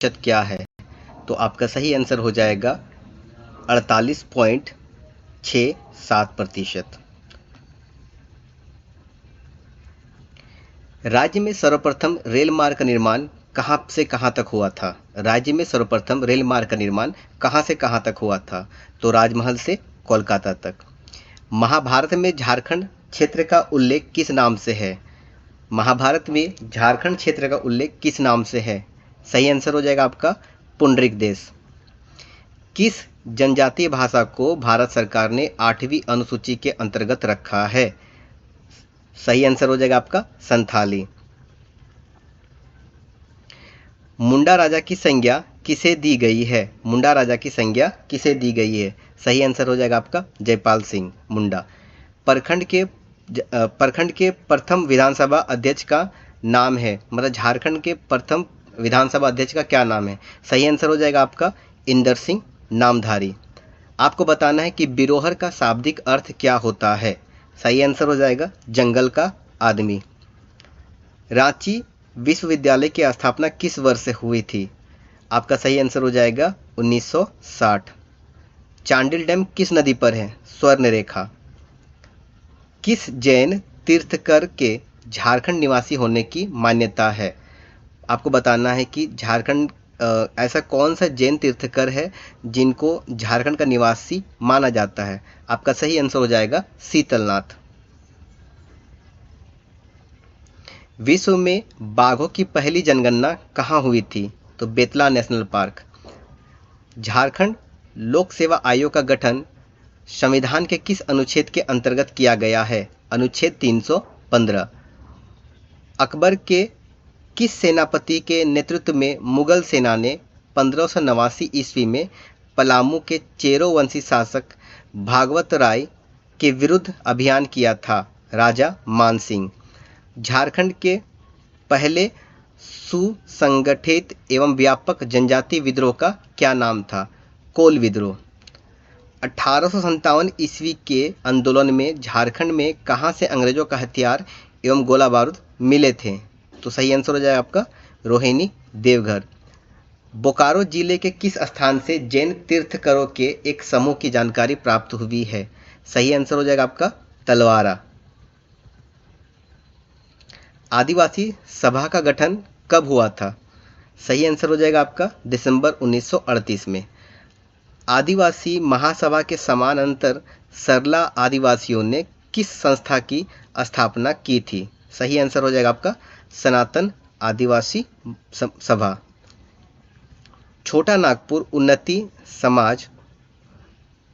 क्या है? तो आपका सही आंसर हो जाएगा 48.67%। राज्य में सर्वप्रथम रेल मार्ग का निर्माण कहाँ से कहाँ तक हुआ था? राज्य में सर्वप्रथम रेल मार्ग का निर्माण कहाँ से कहाँ तक हुआ था? तो राजमहल से कोलकाता तक। महाभारत में झारखंड क्षेत्र का उल्लेख किस नाम से है? महाभारत में झारखंड क्षेत्र का उल्लेख किस नाम से है? सही आंसर हो जाएगा आपका पुंडरीक देश। किस जनजातीय भाषा को भारत सरकार ने 8वीं अनुसूची के अंतर्गत रखा है? सही आंसर हो जाएगा आपका संथाली। मुंडा राजा की संज्ञा किसे दी गई है? मुंडा राजा की संज्ञा किसे दी गई है? सही आंसर हो जाएगा आपका जयपाल सिंह मुंडा। प्रखंड के प्रथम विधानसभा अध्यक्ष का नाम है, मतलब झारखंड के प्रथम विधानसभा अध्यक्ष का क्या नाम है? सही आंसर हो जाएगा आपका इंदर सिंह नामधारी। आपको बताना है कि बिरोहर का शाब्दिक अर्थ क्या होता है? सही आंसर हो जाएगा जंगल का आदमी। रांची विश्वविद्यालय की स्थापना किस वर्ष से हुई थी? आपका सही आंसर हो जाएगा 1960। चांडिल डैम किस नदी पर है? स्वर्णरेखा। किस जैन तीर्थकर के झारखंड निवासी होने की मान्यता है? आपको बताना है कि झारखंड ऐसा कौन सा जैन तीर्थकर है जिनको झारखंड का निवासी माना जाता है? आपका सही आंसर हो जाएगा शीतलनाथ। विश्व में बाघों की पहली जनगणना कहाँ हुई थी? तो बेतला नेशनल पार्क। झारखंड लोक सेवा आयोग का गठन संविधान के किस अनुच्छेद के अंतर्गत किया गया है? अनुच्छेद 315। अकबर के किस सेनापति के नेतृत्व में मुगल सेना ने 1589 ईस्वी में पलामू के चेरो वंशी शासक भागवत राय के विरुद्ध अभियान किया था? राजा मानसिंह। झारखंड के पहले सुसंगठित एवं व्यापक जनजातीय विद्रोह का क्या नाम था? कोल विद्रोह। 1857 ईस्वी के आंदोलन में झारखंड में कहां से अंग्रेजों का हथियार एवं गोला बारूद मिले थे? तो सही आंसर हो जाएगा आपका रोहिणी देवघर। बोकारो जिले के किस स्थान से जैन तीर्थकरों के एक समूह की जानकारी प्राप्त हुई है? सही आंसर हो जाएगा आपका तलवारा। आदिवासी सभा का गठन कब हुआ था? सही आंसर हो जाएगा आपका दिसंबर 1938 में। आदिवासी महासभा के समानांतर सरला आदिवासियों ने किस संस्था की स्थापना की थी? सही आंसर हो जाएगा आपका सनातन आदिवासी सभा। छोटा नागपुर उन्नति समाज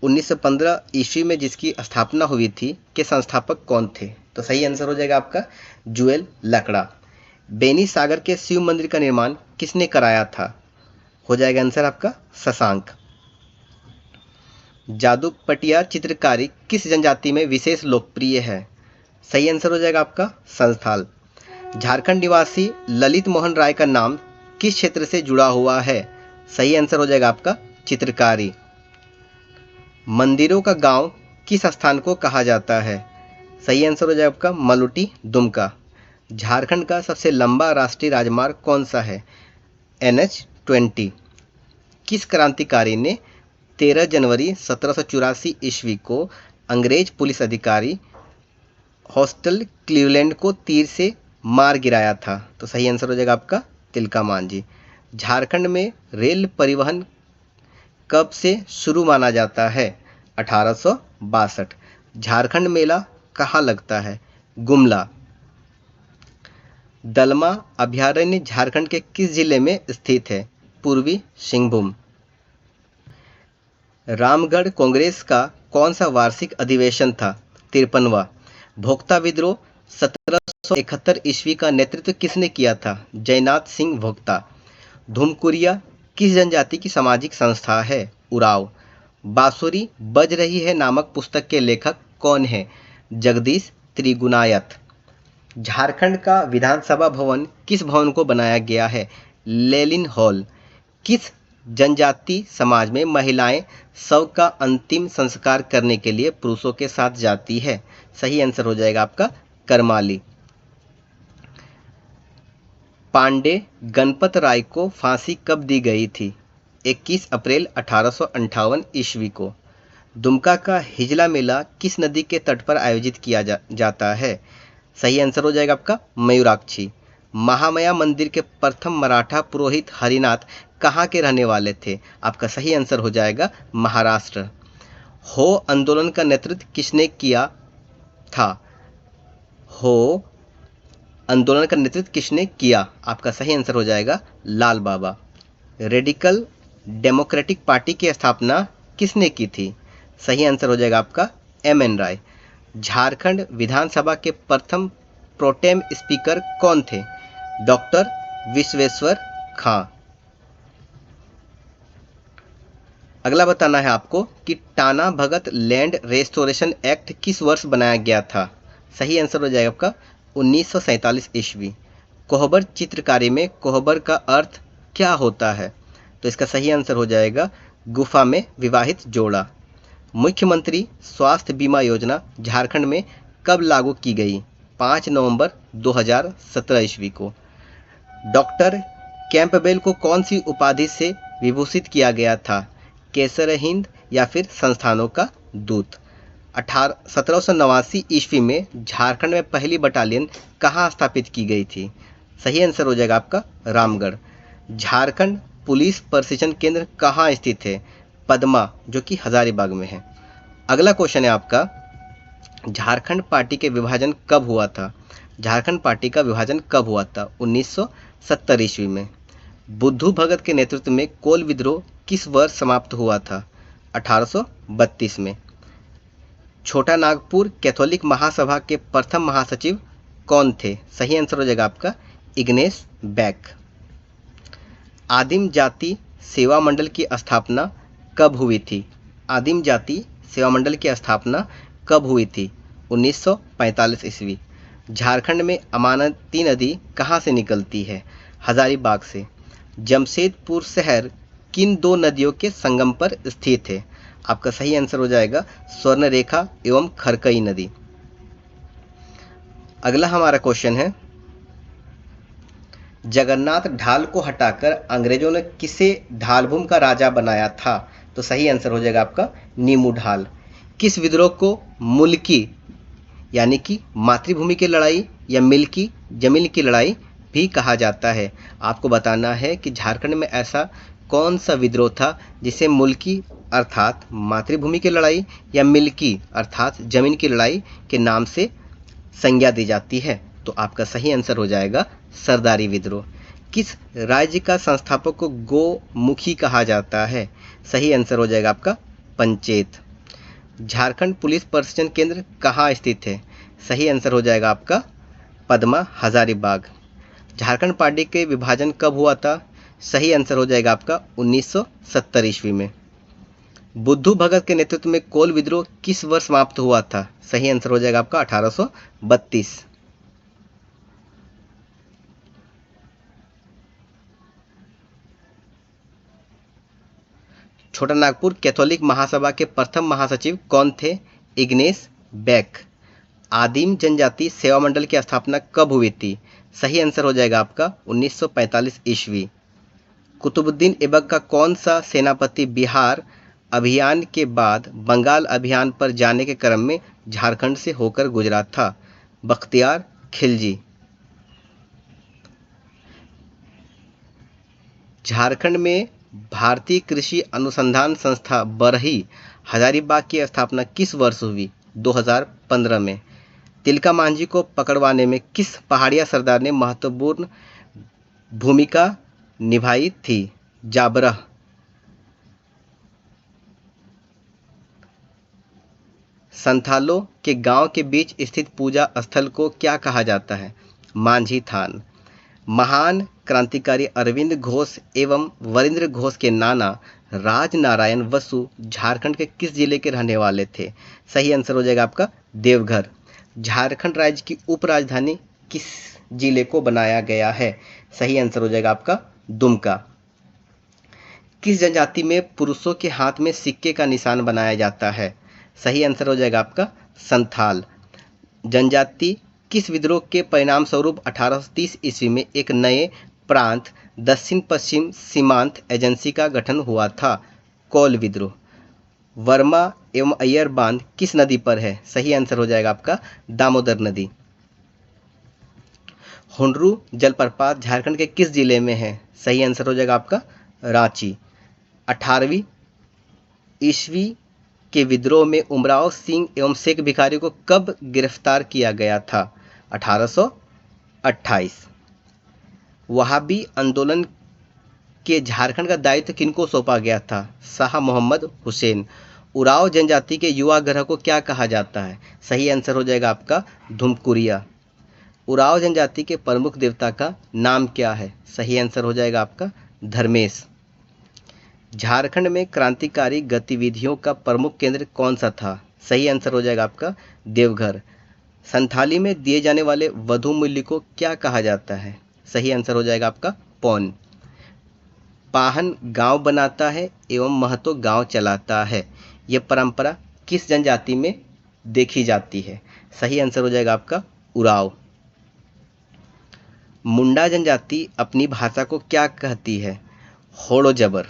1915 ईस्वी में जिसकी स्थापना हुई थी के संस्थापक कौन थे? तो सही आंसर हो जाएगा आपका जुएल लकड़ा। बेनी सागर के शिव मंदिर का निर्माण किसने कराया था? हो जाएगा आंसर आपका शशांक। जादूपटिया चित्रकारी किस जनजाति में विशेष लोकप्रिय है? सही आंसर हो जाएगा आपका संस्थाल। झारखंड निवासी ललित मोहन राय का नाम किस क्षेत्र से जुड़ा हुआ है? सही आंसर हो जाएगा आपका चित्रकारी। मंदिरों का गांव किस स्थान को कहा जाता है? सही आंसर हो जाएगा आपका मलुटी दुमका। झारखंड का सबसे लंबा राष्ट्रीय राजमार्ग कौन सा है? NH-20। किस क्रांतिकारी ने 13 जनवरी 1784 ईस्वी को अंग्रेज पुलिस अधिकारी हॉस्टल क्लीवलैंड को तीर से मार गिराया था? तो सही आंसर हो जाएगा आपका तिलका मांझी। झारखंड में रेल परिवहन कब से शुरू माना जाता है? 1862। झारखंड मेला कहाँ लगता है? गुमला। दलमा अभयारण्य झारखंड के किस जिले में स्थित है? पूर्वी सिंहभूम। रामगढ़ कांग्रेस का कौन सा वार्षिक अधिवेशन था? 53वां। भोक्ता विद्रोह 1771 ईस्वी का नेतृत्व किसने किया था? जयनाथ सिंह भोक्ता। धूमकुरिया किस जनजाति की सामाजिक संस्था है? उराव। बांसुरी बज रही है नामक पुस्तक के लेखक कौन है? जगदीश त्रिगुणायत। झारखंड का विधानसभा भवन किस भवन को बनाया गया है? लेलिन हॉल। किस जनजाति समाज में महिलाएं शव का अंतिम संस्कार करने के लिए पुरुषों के साथ जाती है? सही आंसर हो जाएगा आपका करमाली। पांडे गणपत राय को फांसी कब दी गई थी? 21 अप्रैल 1858 ईस्वी को। दुमका का हिजला मेला किस नदी के तट पर आयोजित किया जाता है? सही आंसर हो जाएगा आपका मयूराक्षी। महामाया मंदिर के प्रथम मराठा पुरोहित हरिनाथ कहाँ के रहने वाले थे? आपका सही आंसर हो जाएगा महाराष्ट्र। हो आंदोलन का नेतृत्व किसने किया था? हो आंदोलन का नेतृत्व किसने किया? आपका सही आंसर हो जाएगा लाल बाबा। रेडिकल डेमोक्रेटिक पार्टी की स्थापना किसने की थी? सही आंसर हो जाएगा आपका एम.एन. राय। झारखंड विधानसभा के प्रथम प्रोटेम स्पीकर कौन थे? डॉक्टर विश्वेश्वर खां। अगला बताना है आपको कि Tana Bhagat land restoration act किस वर्ष बनाया गया था? सही आंसर हो जाएगा आपका 1947 ईस्वी। कोहबर चित्रकारी में कोहबर का अर्थ क्या होता है? तो इसका सही आंसर हो जाएगा गुफा में विवाहित जोड़ा। मुख्यमंत्री स्वास्थ्य बीमा योजना झारखंड में कब लागू की गई? 5 नवंबर 2017 ईस्वी को। डॉक्टर कैंपबेल को कौन सी उपाधि से विभूषित किया गया था? केसर हिंद या फिर संस्थानों का दूत। 1789 ईस्वी में झारखंड में पहली बटालियन कहाँ स्थापित की गई थी? सही आंसर हो जाएगा आपका रामगढ़। झारखंड पुलिस प्रशिक्षण केंद्र कहाँ स्थित है? पदमा, जो कि हजारीबाग में है। अगला क्वेश्चन है आपका, झारखंड पार्टी के विभाजन कब हुआ था? झारखंड पार्टी का विभाजन कब हुआ था? 1970 ईस्वी में। बुद्धू भगत के नेतृत्व में कोल विद्रोह किस वर्ष समाप्त हुआ था? 1832 में। छोटा नागपुर कैथोलिक महासभा के प्रथम महासचिव कौन थे? सही आंसर हो जाएगा आपका इग्नेस बैक। आदिम जाति सेवा मंडल की स्थापना कब हुई थी? आदिम जाति सेवा मंडल की स्थापना कब हुई थी? 1945 ईस्वी। झारखंड में अमानती नदी कहाँ से निकलती है? हजारीबाग से। जमशेदपुर शहर किन दो नदियों के संगम पर स्थित है? आपका सही आंसर हो जाएगा स्वर्णरेखा एवं खरकई नदी। अगला हमारा क्वेश्चन है, जगन्नाथ ढाल को हटाकर अंग्रेजों ने किसे ढालभूम का राजा बनाया था? तो सही आंसर हो जाएगा आपका नीमू ढाल। किस विद्रोह को मुल्की यानी कि मातृभूमि की लड़ाई या मिल्की जमीन की लड़ाई भी कहा जाता है? आपको बताना है कि झारखंड में ऐसा कौन सा विद्रोह था जिसे मुल्की अर्थात मातृभूमि की लड़ाई या मिल्की अर्थात जमीन की लड़ाई के नाम से संज्ञा दी जाती है? तो आपका सही आंसर हो जाएगा सरदारी विद्रोह। किस राज्य का संस्थापक को गोमुखी कहा जाता है? सही आंसर हो जाएगा आपका पंचेत। झारखंड पुलिस प्रशिक्षण केंद्र कहाँ स्थित है? सही आंसर हो जाएगा आपका पदमा हजारीबाग। झारखंड पार्टी के विभाजन कब हुआ था? सही आंसर हो जाएगा आपका 1970 ईस्वी में। बुद्धू भगत के नेतृत्व में कोल विद्रोह किस वर्ष समाप्त हुआ था? सही आंसर हो जाएगा आपका 1832। छोटा नागपुर कैथोलिक महासभा के प्रथम महासचिव कौन थे? Igneous back. आदिम जनजाति सेवा मंडल की स्थापना कब हुई थी? सही आंसर हो जाएगा आपका 1945 ईस्वी। कुतुबुद्दीन ऐबक का कौन सा सेनापति बिहार अभियान के बाद बंगाल अभियान पर जाने के क्रम में झारखंड से होकर गुजरा था? बख्तियार खिलजी। झारखंड में भारतीय कृषि अनुसंधान संस्था बरही हजारीबाग की स्थापना किस वर्ष हुई? 2015 में। तिलका मांझी को पकड़वाने में किस पहाड़िया सरदार ने महत्वपूर्ण भूमिका निभाई थी? जाबरह। संथालों के गांव के बीच स्थित पूजा स्थल को क्या कहा जाता है? मांझी थान। महान क्रांतिकारी अरविंद घोष एवं वरिंद्र घोष के नाना राजनारायण वसु झारखंड के किस जिले के रहने वाले थे? सही आंसर हो जाएगा आपका देवघर। झारखंड राज्य की उपराजधानी किस जिले को बनाया गया है? सही आंसर हो जाएगा आपका दुमका। किस जनजाति में पुरुषों के हाथ में सिक्के का निशान बनाया जाता है? सही आंसर हो जाएगा आपका संथाल। जनजाति किस विद्रोह के परिणाम स्वरूप 1830 ईस्वी में एक नए प्रांत दक्षिण पश्चिम सीमांत एजेंसी का गठन हुआ था? कोल विद्रोह। वर्मा एवं अय्यर बांध किस नदी पर है? सही आंसर हो जाएगा आपका दामोदर नदी। हुंडरू जलप्रपात झारखंड के किस जिले में है? सही आंसर हो जाएगा आपका रांची। 18वीं ईस्वी के विद्रोह में उमराव सिंह एवं शेख भिखारी को कब गिरफ्तार किया गया था? 1828। वहाबी आंदोलन के झारखंड का दायित्व किनको सौंपा गया था? शाह मोहम्मद हुसैन। उराव जनजाति के युवा ग्रह को क्या कहा जाता है? सही आंसर हो जाएगा आपका धुमकुरिया। उराव जनजाति के प्रमुख देवता का नाम क्या है? सही आंसर हो जाएगा आपका धर्मेश। झारखंड में क्रांतिकारी गतिविधियों का प्रमुख केंद्र कौन सा था? सही आंसर हो जाएगा आपका देवघर। संथाली में दिए जाने वाले वधु मूल्य को क्या कहा जाता है? सही आंसर हो जाएगा आपका पौन। पाहन गांव बनाता है एवं महतो गांव चलाता है, यह परंपरा किस जनजाति में देखी जाती है? सही आंसर हो जाएगा आपका उराव। मुंडा जनजाति अपनी भाषा को क्या कहती है? होड़ो जबर।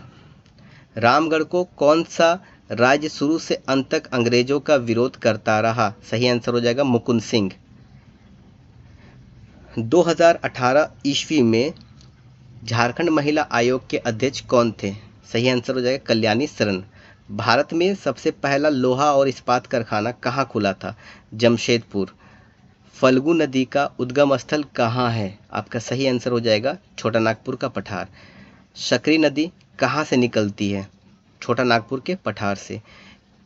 रामगढ़ को कौन सा राज्य शुरू से अंत तक अंग्रेजों का विरोध करता रहा? सही आंसर हो जाएगा मुकुंद सिंह। 2018 ईस्वी में झारखंड महिला आयोग के अध्यक्ष कौन थे? सही आंसर हो जाएगा कल्याणी शरण। भारत में सबसे पहला लोहा और इस्पात कारखाना कहाँ खुला था? जमशेदपुर। फल्गु नदी का उद्गम स्थल कहाँ है? आपका सही आंसर हो जाएगा छोटा नागपुर का पठार। सकरी नदी कहाँ से निकलती है? छोटा नागपुर के पठार से।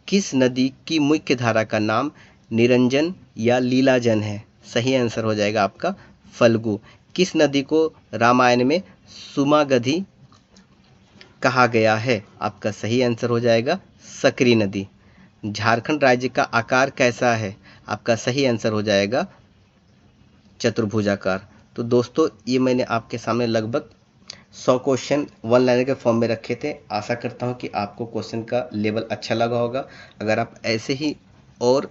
किस नदी की मुख्य धारा का नाम निरंजन या लीलाजन है? सही आंसर हो जाएगा आपका फल्गु। किस नदी को रामायण में सुमागधी कहा गया है? आपका सही आंसर हो जाएगा सकरी नदी। झारखंड राज्य का आकार कैसा है? आपका सही आंसर हो जाएगा चतुर्भुजाकार। तो दोस्तों ये मैंने आपके सामने लगभग 100 क्वेश्चन वन लाइनर के फॉर्म में रखे थे। आशा करता हूँ कि आपको क्वेश्चन का लेवल अच्छा लगा होगा। अगर आप ऐसे ही और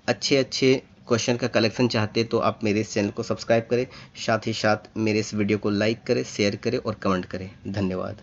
अच्छे क्वेश्चन का कलेक्शन चाहते हैं तो आप मेरे इस चैनल को सब्सक्राइब करें, साथ ही साथ मेरे इस वीडियो को लाइक करें, शेयर करें और कमेंट करें। धन्यवाद।